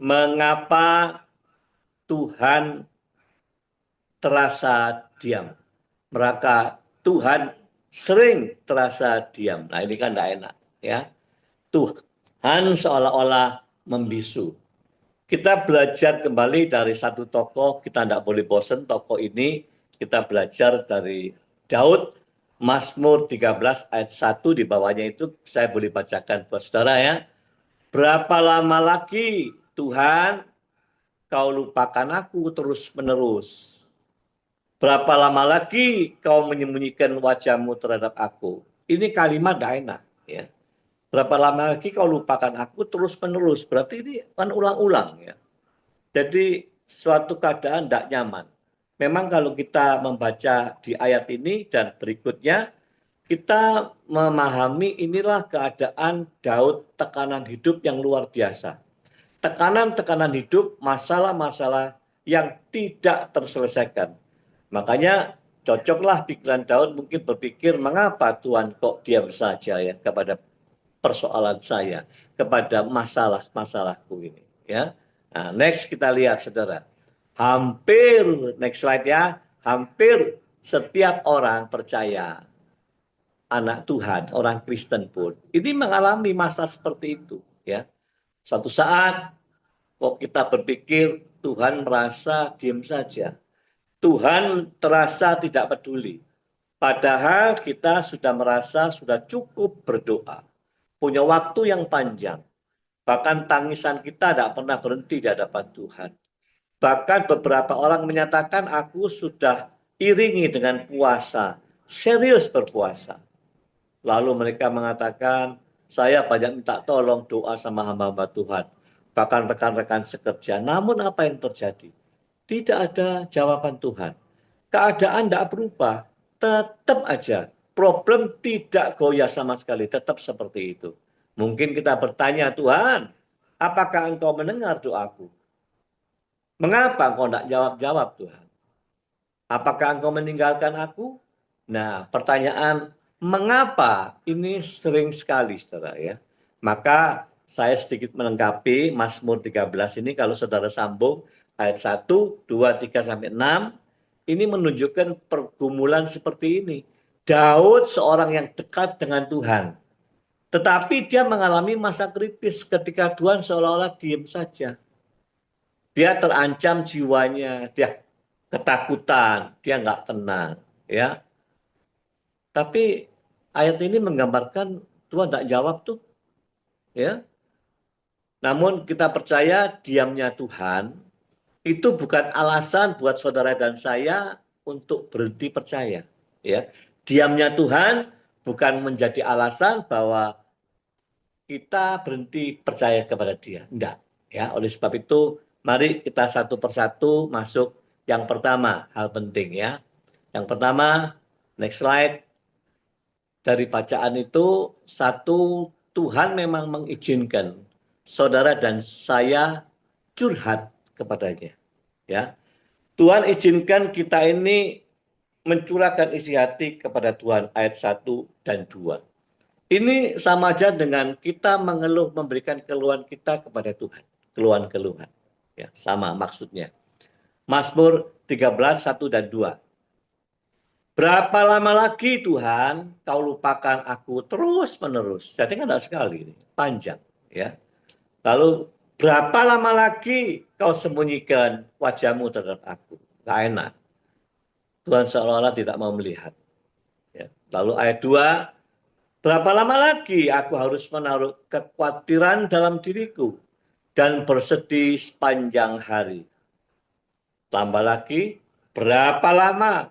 Mengapa Tuhan terasa diam? Maka Tuhan sering terasa diam. Nah, ini kan tidak enak, ya. Tuhan seolah-olah membisu. Kita belajar kembali dari satu tokoh, kita tidak boleh bosan tokoh ini. Kita belajar dari Daud, Mazmur 13 ayat 1, di bawahnya itu saya boleh bacakan buat saudara, ya. Berapa lama lagi Tuhan kau lupakan aku terus-menerus? Berapa lama lagi kau menyembunyikan wajahmu terhadap aku? Ini kalimat tidak enak, ya. Berapa lama lagi kau lupakan aku terus-menerus? Berarti ini kan ulang-ulang, ya. Jadi suatu keadaan tidak nyaman. Memang kalau kita membaca di ayat ini dan berikutnya, kita memahami inilah keadaan Daud, tekanan hidup yang luar biasa. Tekanan-tekanan hidup, masalah-masalah yang tidak terselesaikan. Makanya cocoklah pikiran Daud mungkin berpikir, mengapa Tuhan kok diam saja ya kepada persoalan saya, kepada masalah-masalahku ini, ya. Nah, next kita lihat saudara. Hampir, next slide ya, hampir setiap orang percaya, anak Tuhan, orang Kristen pun, ini mengalami masa seperti itu, ya. Suatu saat kok kita berpikir Tuhan merasa diam saja. Tuhan terasa tidak peduli. Padahal kita sudah merasa sudah cukup berdoa. Punya waktu yang panjang. Bahkan tangisan kita tidak pernah berhenti di hadapan Tuhan. Bahkan beberapa orang menyatakan aku sudah iringi dengan puasa. Serius berpuasa. Lalu mereka mengatakan, saya banyak minta tolong doa sama hamba-hamba Tuhan. Bahkan rekan-rekan sekerja. Namun apa yang terjadi? Tidak ada jawaban Tuhan. Keadaan tidak berubah. Tetap aja. Problem tidak goyah sama sekali. Tetap seperti itu. Mungkin kita bertanya, Tuhan, apakah engkau mendengar doaku? Mengapa engkau tidak jawab-jawab, Tuhan? Apakah engkau meninggalkan aku? Nah, pertanyaan mengapa ini sering sekali, saudara, ya. Maka saya sedikit melengkapi Mazmur 13 ini, kalau saudara sambung ayat 1, 2, 3, sampai 6, ini menunjukkan pergumulan seperti ini. Daud seorang yang dekat dengan Tuhan, tetapi dia mengalami masa kritis ketika Tuhan seolah-olah diam saja. Dia terancam jiwanya, dia ketakutan, dia nggak tenang, ya. Tapi ayat ini menggambarkan Tuhan tak jawab tuh, ya. Namun kita percaya diamnya Tuhan itu bukan alasan buat saudara dan saya untuk berhenti percaya, ya. Diamnya Tuhan bukan menjadi alasan bahwa kita berhenti percaya kepada Dia, enggak, ya. Oleh sebab itu, mari kita satu persatu masuk yang pertama, hal penting, ya. Yang pertama, next slide. Dari bacaan itu, satu, Tuhan memang mengizinkan saudara dan saya curhat kepadanya, ya. Tuhan izinkan kita ini mencurahkan isi hati kepada Tuhan, ayat 1 dan 2. Ini sama aja dengan kita mengeluh, memberikan keluhan kita kepada Tuhan, keluhan-keluhan, ya, sama maksudnya. Mazmur 13, 1 dan 2. Berapa lama lagi Tuhan kau lupakan aku terus-menerus. Jadi kan ada sekali, ini panjang, ya. Lalu berapa lama lagi kau sembunyikan wajahmu terhadap aku? Gak enak. Tuhan seolah-olah tidak mau melihat. Ya. Lalu ayat 2, berapa lama lagi aku harus menaruh kekhawatiran dalam diriku dan bersedih sepanjang hari? Tambah lagi, berapa lama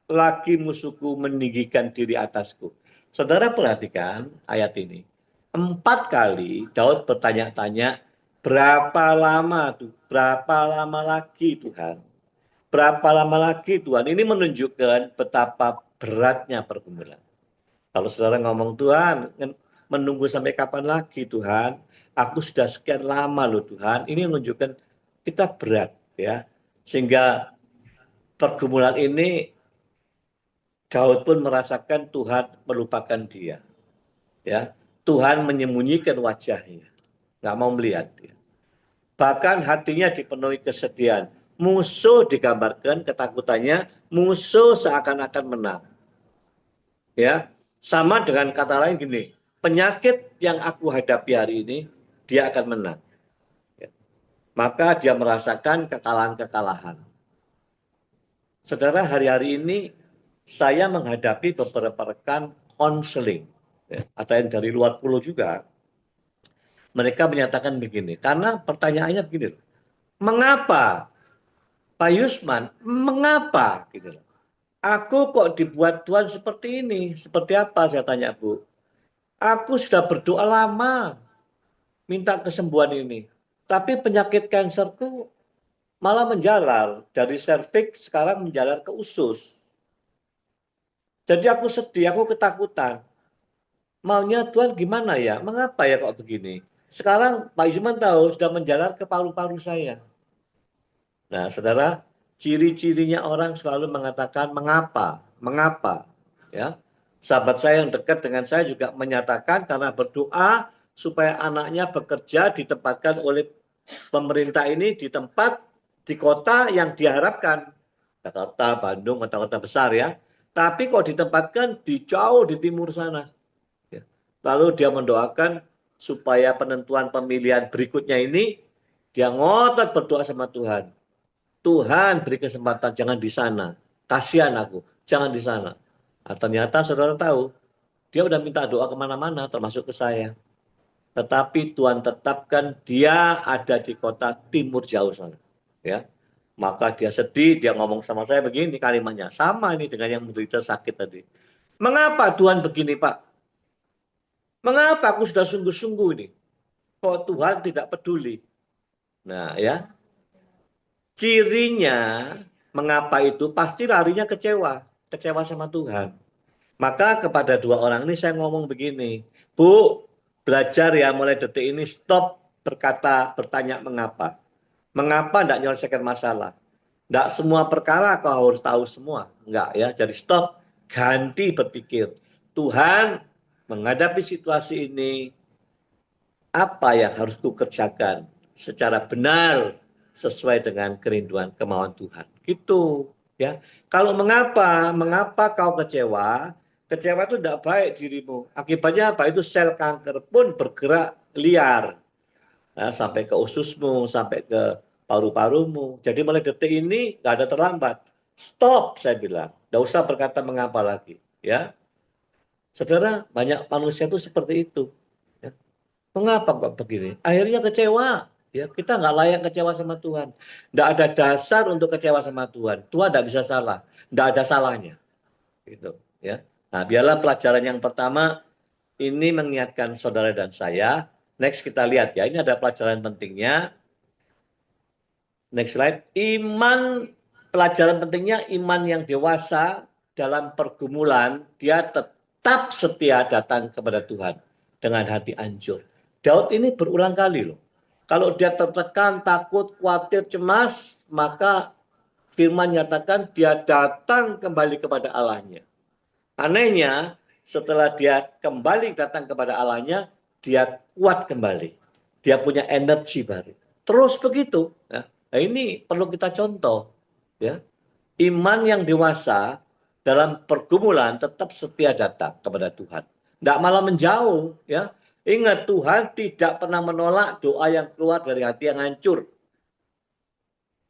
lagi musuhku meninggikan diri atasku? Saudara perhatikan ayat ini. 4 kali Daud bertanya-tanya, berapa lama tuh? Berapa lama lagi Tuhan? Berapa lama lagi Tuhan? Ini menunjukkan betapa beratnya pergumulan. Kalau saudara ngomong, Tuhan, menunggu sampai kapan lagi Tuhan? Aku sudah sekian lama loh Tuhan. Ini menunjukkan kita berat, ya. Sehingga pergumulan ini Daud pun merasakan Tuhan melupakan dia, ya. Tuhan menyembunyikan wajahnya, nggak mau melihat dia. bahkan hatinya dipenuhi kesedihan. Musuh digambarkan ketakutannya, musuh seakan-akan menang. Ya, sama dengan kata lain gini, penyakit yang aku hadapi hari ini, dia akan menang. Ya. Maka dia merasakan kekalahan-kekalahan. Saudara, hari-hari ini saya menghadapi beberapa rekan konseling. Ya, ada yang dari luar pulau juga. Mereka menyatakan begini, karena pertanyaannya begini, mengapa Pak Yusman, mengapa gitu loh. Aku kok dibuat Tuhan seperti ini? Seperti apa? Saya tanya, Bu. Aku sudah berdoa lama minta kesembuhan ini. Tapi penyakit kanserku malah menjalar. Dari serviks sekarang menjalar ke usus. Jadi aku sedih, aku ketakutan. Maunya Tuhan gimana ya? Mengapa ya kok begini? Sekarang Pak Yusman tahu sudah menjalar ke paru-paru saya. Nah, saudara, ciri-cirinya orang selalu mengatakan mengapa, mengapa, ya. Sahabat saya yang dekat dengan saya juga menyatakan karena berdoa supaya anaknya bekerja ditempatkan oleh pemerintah ini di tempat di kota yang diharapkan, Jakarta, Bandung, kota-kota besar ya. Tapi kok ditempatkan di jauh di timur sana. Ya. Lalu dia mendoakan supaya penentuan pemilihan berikutnya ini dia ngotot berdoa sama Tuhan. Tuhan beri kesempatan, jangan di sana. Kasihan aku, jangan di sana. Nah, ternyata saudara tahu, dia udah minta doa kemana-mana, termasuk ke saya. Tetapi Tuhan tetapkan dia ada di kota timur jauh sana. Ya, maka dia sedih, dia ngomong sama saya begini kalimatnya. Sama ini dengan yang menderita sakit tadi. Mengapa Tuhan begini, Pak? Mengapa aku sudah sungguh-sungguh ini? Kok Tuhan tidak peduli? Nah, ya, cirinya mengapa itu pasti larinya kecewa, kecewa sama Tuhan. Maka kepada dua orang ini saya ngomong begini, Bu, belajar ya mulai detik ini stop bertanya mengapa. Mengapa tidak menyelesaikan masalah? Tidak semua perkara kau harus tahu semua. Enggak ya, jadi stop, ganti berpikir. Tuhan menghadapi situasi ini, apa yang harus kukerjakan secara benar sesuai dengan kerinduan kemauan Tuhan. Gitu ya. Kalau mengapa kau kecewa? Kecewa itu tidak baik dirimu. Akibatnya apa? Itu sel kanker pun bergerak liar. Nah, sampai ke ususmu, sampai ke paru-parumu. Jadi mulai detik ini nggak ada terlambat. Stop, saya bilang. Nggak usah berkata mengapa lagi. Ya, saudara, banyak manusia itu seperti itu. Ya. Mengapa kok begini? Akhirnya kecewa. Ya, kita nggak layak kecewa sama Tuhan. Nggak ada dasar untuk kecewa sama Tuhan. Tuhan nggak bisa salah. Nggak ada salahnya. Gitu. Ya. Nah, biarlah pelajaran yang pertama ini mengingatkan saudara dan saya. Next kita lihat ya. Ini ada pelajaran pentingnya. Next slide. Pelajaran pentingnya iman yang dewasa dalam pergumulan. Dia tetap setia datang kepada Tuhan dengan hati hancur. Daud ini berulang kali loh. Kalau dia tertekan, takut, khawatir, cemas, maka firman nyatakan dia datang kembali kepada Allahnya. Anehnya, setelah dia kembali datang kepada Allahnya, dia kuat kembali. Dia punya energi baru. Terus begitu. Ya. Nah, ini perlu kita contoh. Ya. Iman yang dewasa dalam pergumulan tetap setia datang kepada Tuhan. Tidak malah menjauh. Ya. Ingat, Tuhan tidak pernah menolak doa yang keluar dari hati yang hancur.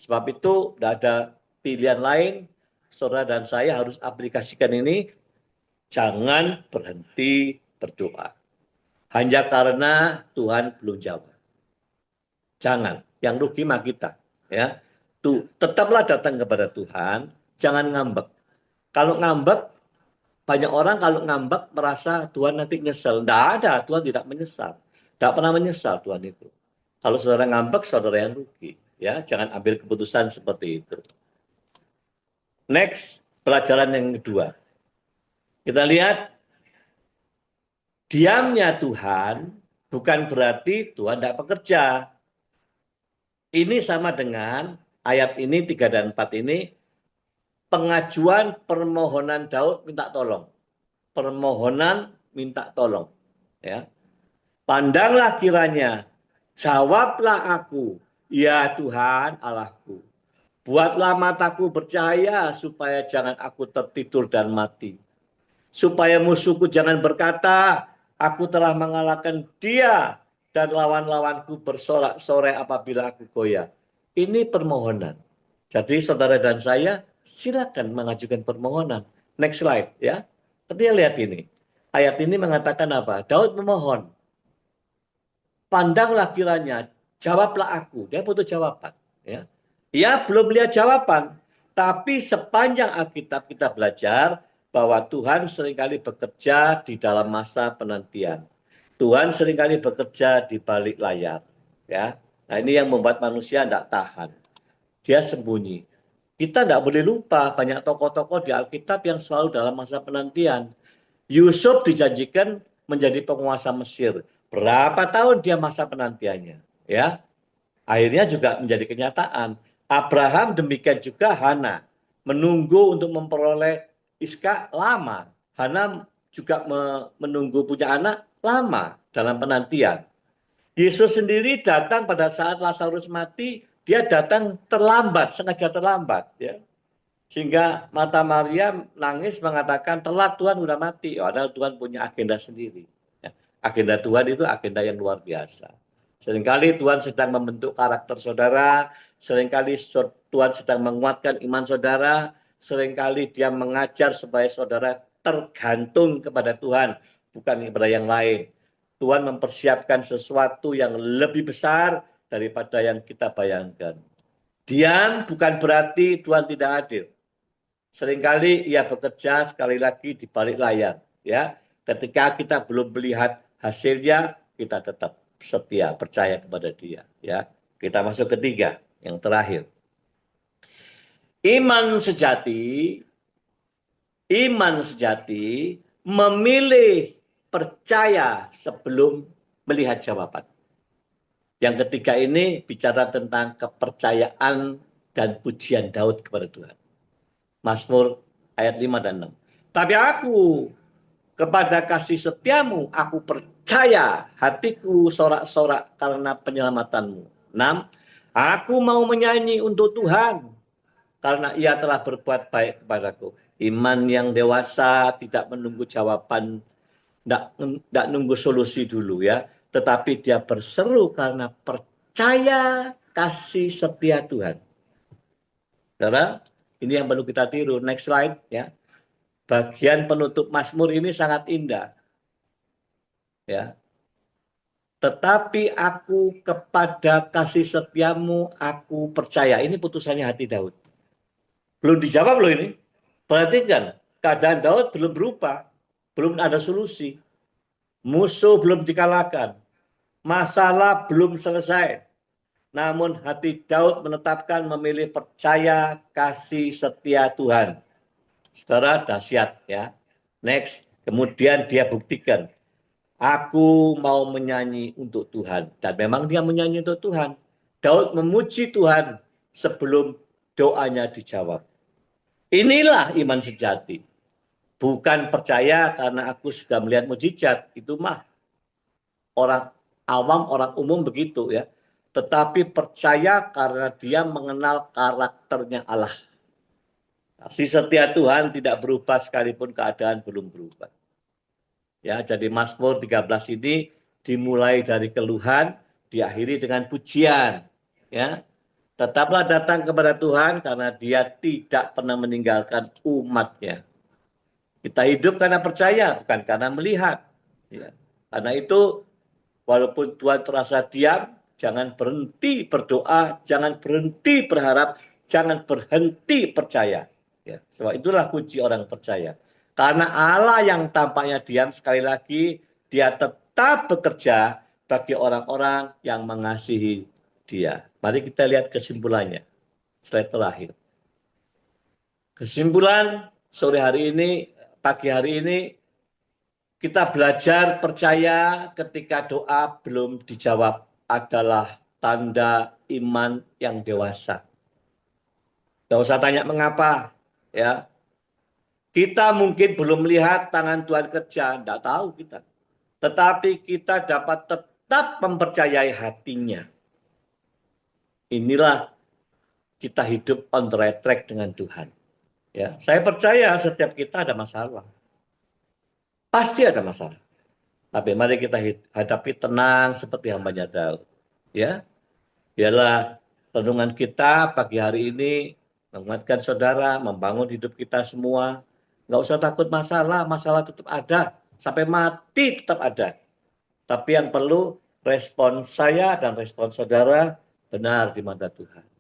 Sebab itu tidak ada pilihan lain. Saudara dan saya harus aplikasikan ini. Jangan berhenti berdoa. Hanya karena Tuhan belum jawab. Jangan. Yang rugi mah kita. Ya. Tuh, tetaplah datang kepada Tuhan. Jangan ngambek. Kalau ngambek, banyak orang kalau ngambek merasa Tuhan nanti nyesel. Tidak ada, Tuhan tidak menyesal. Tidak pernah menyesal Tuhan itu. Kalau saudara ngambek, saudara yang rugi. Ya, jangan ambil keputusan seperti itu. Next, pelajaran yang kedua. Kita lihat, diamnya Tuhan bukan berarti Tuhan tidak bekerja. Ini sama dengan ayat ini 3 dan 4 ini, pengajuan permohonan Daud minta tolong. Permohonan minta tolong. Ya. Pandanglah kiranya, jawablah aku, Ya Tuhan Allahku, buatlah mataku bercahaya supaya jangan aku tertidur dan mati. Supaya musuhku jangan berkata, aku telah mengalahkan dia dan lawan-lawanku bersorak-sorai apabila aku goyah. Ini permohonan. Jadi saudara dan saya silakan mengajukan permohonan. Next slide ya. Kita lihat ini. Ayat ini mengatakan apa? Daud memohon, pandanglah kiranya, jawablah aku. Dia butuh jawaban. Ya. Ia belum lihat jawaban, tapi sepanjang Alkitab kita belajar bahwa Tuhan seringkali bekerja di dalam masa penantian. Tuhan seringkali bekerja di balik layar. Ya. Nah ini yang membuat manusia tidak tahan. Dia sembunyi. Kita tidak boleh lupa banyak tokoh-tokoh di Alkitab yang selalu dalam masa penantian. Yusuf dijanjikan menjadi penguasa Mesir. Berapa tahun dia masa penantiannya? Ya, akhirnya juga menjadi kenyataan. Abraham demikian juga Hana menunggu untuk memperoleh Iska lama. Hana juga menunggu punya anak lama dalam penantian. Yesus sendiri datang pada saat Lazarus mati, dia datang terlambat, sengaja terlambat, ya. Sehingga mata Maria nangis mengatakan, telat Tuhan udah mati. Padahal Tuhan punya agenda sendiri. Ya. Agenda Tuhan itu agenda yang luar biasa. Seringkali Tuhan sedang membentuk karakter saudara, seringkali Tuhan sedang menguatkan iman saudara, seringkali dia mengajar supaya saudara tergantung kepada Tuhan, bukan kepada yang lain. Tuhan mempersiapkan sesuatu yang lebih besar daripada yang kita bayangkan. Diam bukan berarti Tuhan tidak hadir. Seringkali ia bekerja sekali lagi di balik layar. Ya, ketika kita belum melihat hasilnya, kita tetap setia, percaya kepada Dia. Ya, kita masuk ketiga, yang terakhir. Iman sejati memilih percaya sebelum melihat jawaban. Yang ketiga ini bicara tentang kepercayaan dan pujian Daud kepada Tuhan. Mazmur ayat 5 dan 6. Tapi aku kepada kasih setiamu, aku percaya, hatiku sorak-sorak karena penyelamatanmu. 6. Aku mau menyanyi untuk Tuhan karena ia telah berbuat baik kepadaku. Iman yang dewasa tidak menunggu jawaban, tidak nunggu solusi dulu ya. Tetapi dia berseru karena percaya kasih setia Tuhan. Saudara, ini yang perlu kita tiru. Next slide ya. Bagian penutup Mazmur ini sangat indah. Ya. Tetapi aku kepada kasih setiamu aku percaya. Ini putusannya hati Daud. Belum dijawab loh ini. Perhatikan, keadaan Daud belum berubah. Belum ada solusi. Musuh belum dikalahkan. Masalah belum selesai. Namun hati Daud menetapkan memilih percaya kasih setia Tuhan. Saudara, dahsyat ya. Next, kemudian dia buktikan, aku mau menyanyi untuk Tuhan. Dan memang dia menyanyi untuk Tuhan. Daud memuji Tuhan sebelum doanya dijawab. Inilah iman sejati. Bukan percaya karena aku sudah melihat mujizat. Itu mah orang awam, orang umum begitu ya. Tetapi percaya karena dia mengenal karakternya Allah. Kasih setia Tuhan tidak berubah sekalipun keadaan belum berubah. Ya, jadi Mazmur 13 ini dimulai dari keluhan, diakhiri dengan pujian. Ya, tetaplah datang kepada Tuhan karena Dia tidak pernah meninggalkan umatnya. Kita hidup karena percaya, bukan karena melihat. Ya. Karena itu, walaupun Tuhan terasa diam, jangan berhenti berdoa, jangan berhenti berharap, jangan berhenti percaya. Ya, sebab itulah kunci orang percaya. Karena Allah yang tampaknya diam, sekali lagi, dia tetap bekerja bagi orang-orang yang mengasihi dia. Mari kita lihat kesimpulannya. Slide terakhir. Kesimpulan sore hari ini, pagi hari ini, kita belajar percaya ketika doa belum dijawab adalah tanda iman yang dewasa. Tidak usah tanya mengapa, ya. Kita mungkin belum melihat tangan Tuhan kerja, tidak tahu kita. Tetapi kita dapat tetap mempercayai hatinya. inilah kita hidup on the right track dengan Tuhan. Ya, saya percaya setiap kita ada masalah. Pasti ada masalah. Tapi mari kita hadapi tenang seperti hamba-Nya Daud. Ya, biarlah renungan kita pagi hari ini menguatkan saudara, membangun hidup kita semua. Nggak usah takut masalah, masalah tetap ada. Sampai mati tetap ada. Tapi yang perlu respon saya dan respon saudara benar di mata Tuhan.